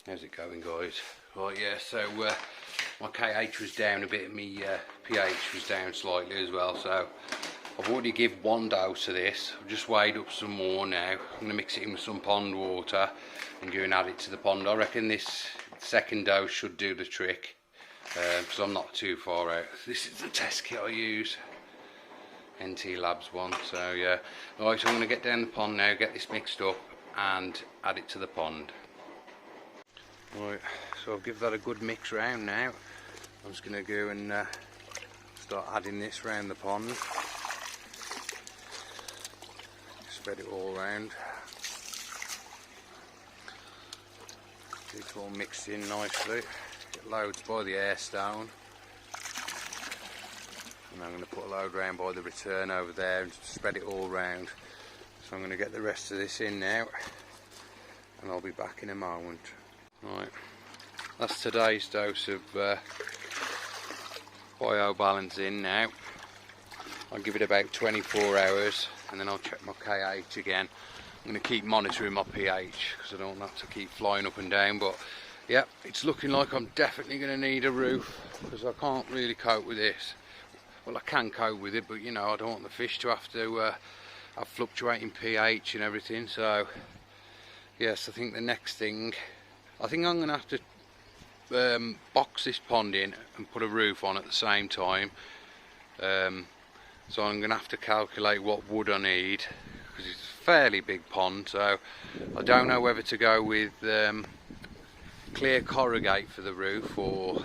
How's it going, guys? Right, yeah, so my KH was down a bit, my pH was down slightly as well, so I've already given one dose of this. I've just weighed up some more now. I'm going to mix it in with some pond water and go and add it to the pond. I reckon this second dose should do the trick, because I'm not too far out. This is the test kit I use, NT Labs one, so yeah. Right, so I'm going to get down the pond now, get this mixed up and add it to the pond. Right, so I'll give that a good mix round now. I'm just going to go and start adding this round the pond. Spread it all round. Get it all mixed in nicely. Get loads by the air stone. And I'm going to put a load round by the return over there and spread it all round. So I'm going to get the rest of this in now, and I'll be back in a moment. Right, that's today's dose of biobalance in now. I'll give it about 24 hours and then I'll check my KH again. I'm going to keep monitoring my pH because I don't want that to keep flying up and down, but yeah, it's looking like I'm definitely going to need a roof because I can't really cope with this. Well, I can cope with it, but you know, I don't want the fish to have to have fluctuating pH and everything. So yes, I think the next thing, I think I'm going to have to box this pond in and put a roof on at the same time. So I'm going to have to calculate what wood I need because it's a fairly big pond. So I don't know whether to go with clear corrugate for the roof or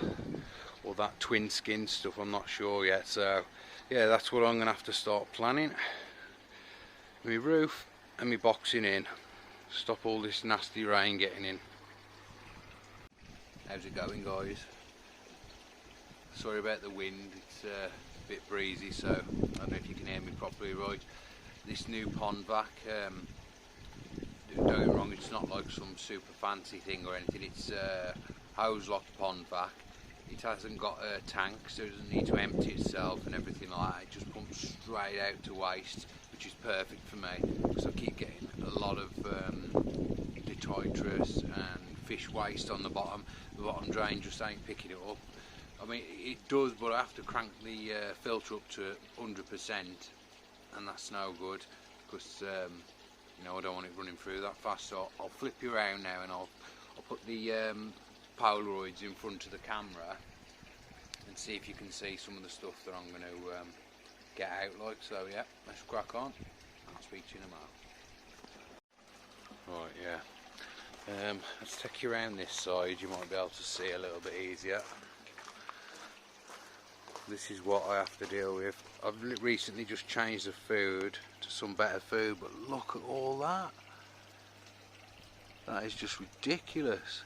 that twin skin stuff. I'm not sure yet. So yeah, that's what I'm going to have to start planning. My roof and my boxing in. Stop all this nasty rain getting in. How's it going, guys? Sorry about the wind, it's a bit breezy, so I don't know if you can hear me properly. Right, this new pond vac, don't get me wrong, it's not like some super fancy thing or anything. It's Hozelock Pond Vac. It hasn't got a tank, so it doesn't need to empty itself and everything like that. It just pumps straight out to waste, which is perfect for me because I keep getting a lot of detritus and fish waste on the bottom. The bottom drain just ain't picking it up. I mean, it does, but I have to crank the filter up to 100%, and that's no good because you know, I don't want it running through that fast. So I'll flip you around now and I'll put the Polaroids in front of the camera and see if you can see some of the stuff that I'm going to get out like. So yeah, let's crack on. I'll speak to you in a moment. Right, yeah. Let's take you around this side, you might be able to see a little bit easier. This is what I have to deal with. I've recently just changed the food to some better food, but look at all that. That is just ridiculous.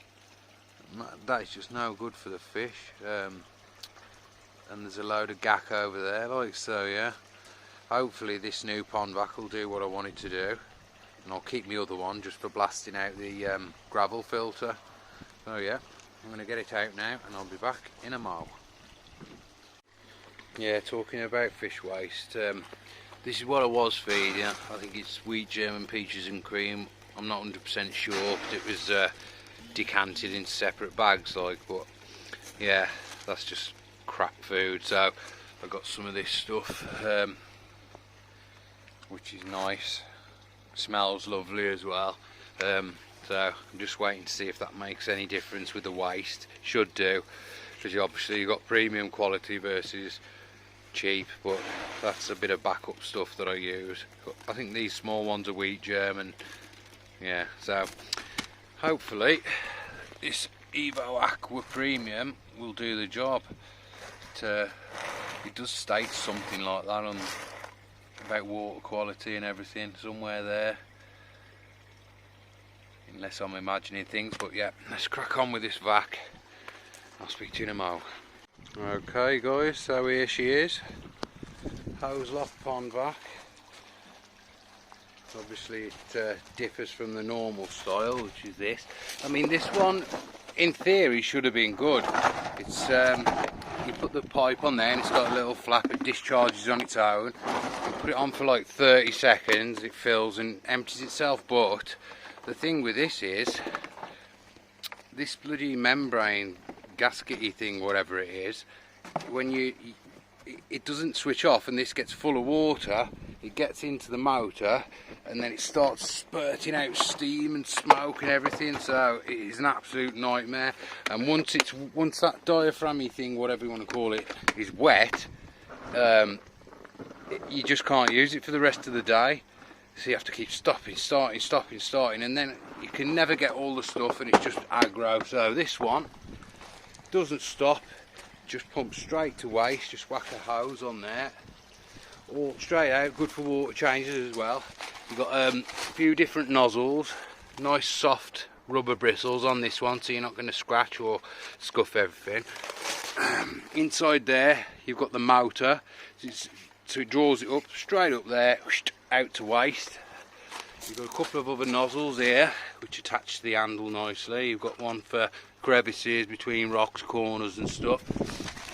That is just no good for the fish. And there's a load of gack over there, like so, yeah. Hopefully this new pond vac will do what I want it to do. And I'll keep my other one just for blasting out the gravel filter. So yeah, I'm going to get it out now and I'll be back in a mo. Yeah, talking about fish waste, this is what I was feeding. I think it's wheat germ and peaches and cream. I'm not 100% sure because it was decanted into separate bags, like, but yeah, that's just crap food. So I got some of this stuff, which is nice. Smells lovely as well. So I'm just waiting to see if that makes any difference with the waste. Should do, because obviously you've got premium quality versus cheap, but that's a bit of backup stuff that I use. I think these small ones are wheat germ, and yeah, so hopefully this Evo Aqua Premium will do the job. It does state something like that on about water quality and everything somewhere there, unless I'm imagining things. But yeah, let's crack on with this vac. I'll speak to you in a mo. Okay guys, so here she is, Hozelock Pond Vac. Obviously it differs from the normal style, which is this. I mean, this one in theory should have been good. It's you put the pipe on there and it's got a little flap, it discharges on its own. You put it on for like 30 seconds, it fills and empties itself. But the thing with this is this bloody membrane gaskety thing, whatever it is, when it doesn't switch off and this gets full of water, it gets into the motor and then it starts spurting out steam and smoke and everything, so it is an absolute nightmare. And once that diaphragmy thing, whatever you want to call it, is wet, you just can't use it for the rest of the day. So you have to keep stopping, starting, and then you can never get all the stuff and it's just aggro. So this one doesn't stop, just pumps straight to waste, just whack a hose on there, all straight out, good for water changes as well. You've got a few different nozzles, nice soft rubber bristles on this one, so you're not going to scratch or scuff everything. Inside there you've got the motor, so it draws it up, straight up there, out to waste. You've got a couple of other nozzles here which attach to the handle nicely. You've got one for crevices between rocks, corners and stuff,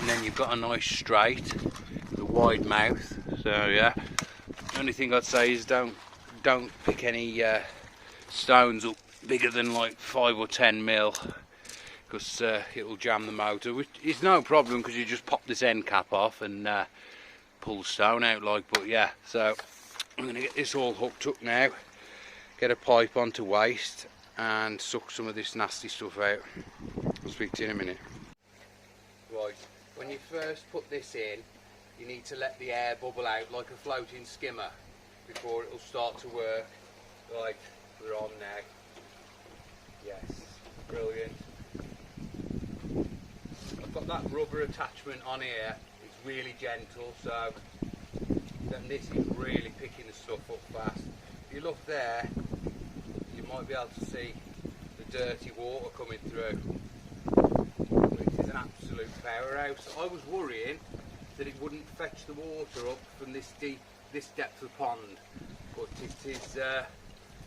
and then you've got a nice straight with a wide mouth. So yeah, the only thing I'd say is don't pick any stones up bigger than like 5 or 10 mil, because it will jam the motor, which is no problem because you just pop this end cap off and pull the stone out like. But yeah, so I'm going to get this all hooked up now, get a pipe onto waste and suck some of this nasty stuff out. I'll speak to you in a minute. Right, when you first put this in, you need to let the air bubble out like a floating skimmer before it will start to work. Right, we're on now. Yes, brilliant. I've got that rubber attachment on here, it's really gentle, so then this is really picking the stuff up fast. If you look there, you might be able to see the dirty water coming through. It is an absolute powerhouse. I was worrying that it wouldn't fetch the water up from this depth of pond, but it is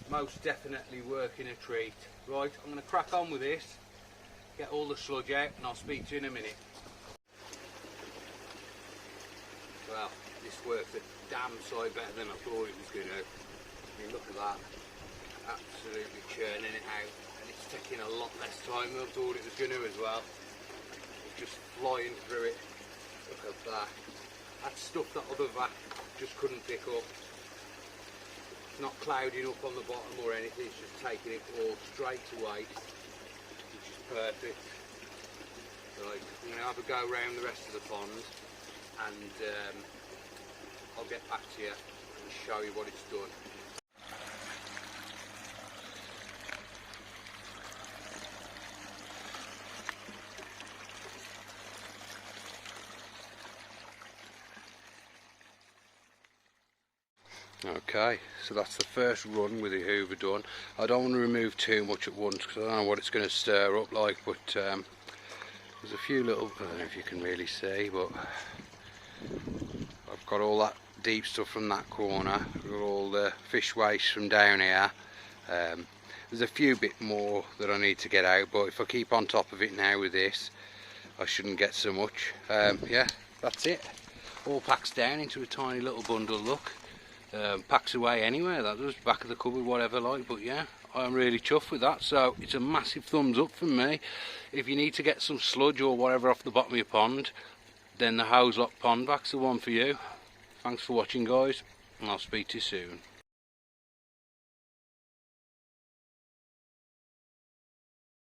most definitely working a treat. Right, I'm going to crack on with this, get all the sludge out, and I'll speak to you in a minute. Well, this works a damn sight better than I thought it was going to. I mean, look at that, absolutely churning it out, and it's taking a lot less time than I thought it was going to as well. It's just flying through it. Look at that. That's stuff that other vac just couldn't pick up. It's not clouding up on the bottom or anything, it's just taking it all straight to waste, which is perfect. Right, I'm going to have a go around the rest of the pond and I'll get back to you and show you what it's done. Okay, so that's the first run with the hoover done. I don't want to remove too much at once because I don't know what it's going to stir up like, but there's a few little, I don't know if you can really see, but I've got all that deep stuff from that corner, I've got all the fish waste from down here. There's a few bit more that I need to get out, but if I keep on top of it now with this, I shouldn't get so much. Yeah, that's it. All packs down into a tiny little bundle, look. Packs away anywhere, that was back of the cupboard, whatever like, but yeah, I'm really chuffed with that. So it's a massive thumbs up from me. If you need to get some sludge or whatever off the bottom of your pond, then the Hozelock Pond Vac's the one for you. Thanks for watching guys, and I'll speak to you soon.